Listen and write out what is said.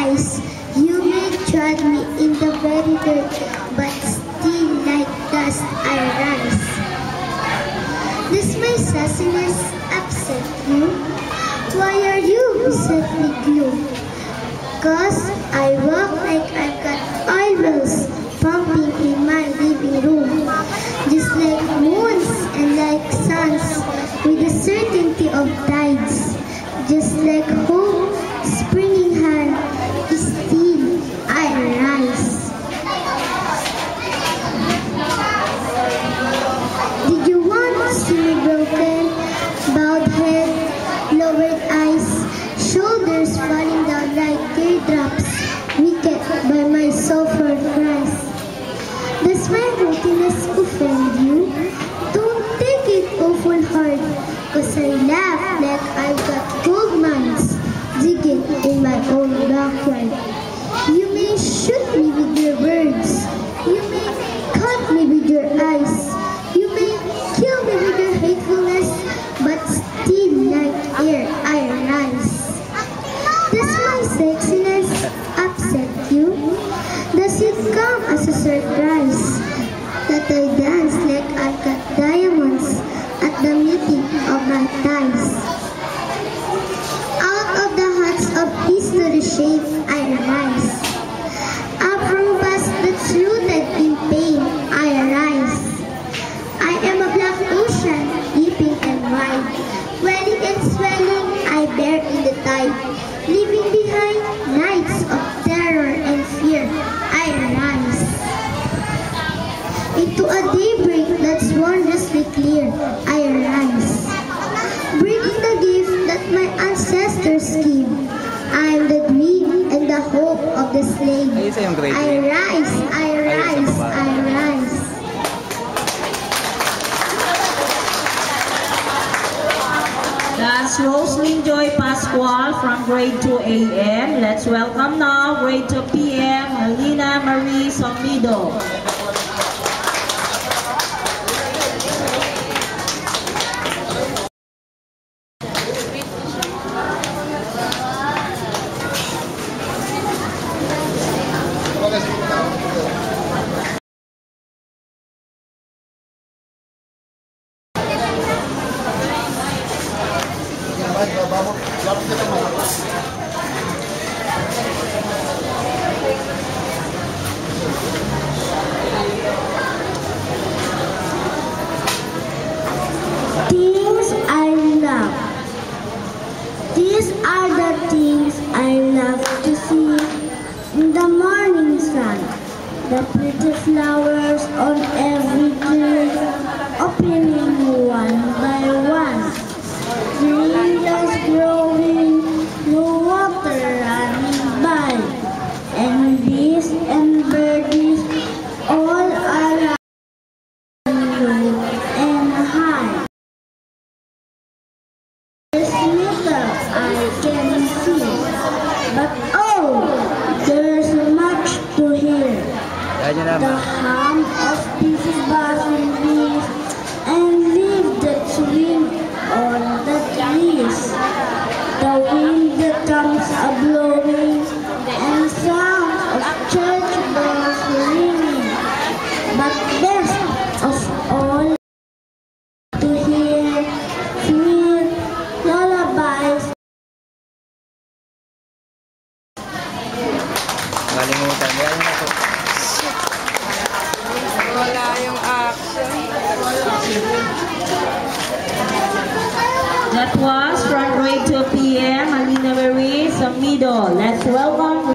rise. You may trod me in the very dirt, but still like dust I rise. Does my sassiness upset you? Why are you beside me glue? 'Cause I walk like I've got oil wells pumping in my living room, just like moons and like suns, with the certainty of tides, just like hope springing high, still I rise. Did you want to see me broken, bowed head, lowered eyes, shoulders falling down like teardrops, wicked by my sulfur cries? Does my haughtiness offend you? Don't take it awful hard, 'cause I laugh like I've got gold mines digging in my own backyard. You may shoot me with your words, you may cut me with your eyes, you may kill me with your hatefulness, but still like air I rise. Does my sexiness upset you? Does it come as a surprise that I dance like I've got diamonds at the meeting of my thighs? Out of the huts of history shape I rise. Up from past that's rooted in pain I rise. I am a black ocean, deeping and wide, welling and swelling I bear in the tide, leaving behind nights of terror and fear I rise. Into a daybreak that's wondrously clear I rise. Bringing the gift that my ancestors gave, I am the dream and the hope of the slave. I rise, I rise, I rise. That's Roslyn Joy Pascual from grade 2 AM. Let's welcome now grade 2 PM, Alina Marie Somido. Things I love. These are the things I love to see in the morning sun. The pretty flowers on every tree, opening one by one. Green grass growing, no water running by, and bees and birdies all around low and high. There's little I can see, but oh, there's much to hear. The hum of busy buzzing bees and leaves that swing on the trees. The wind that comes a-blowing and sounds of church bells ringing. But best of all, to hear sweet lullabies. Kalimutan yan ako. Wala yung action. That was from grade 2 PM, Alina Marie Somido. Let's welcome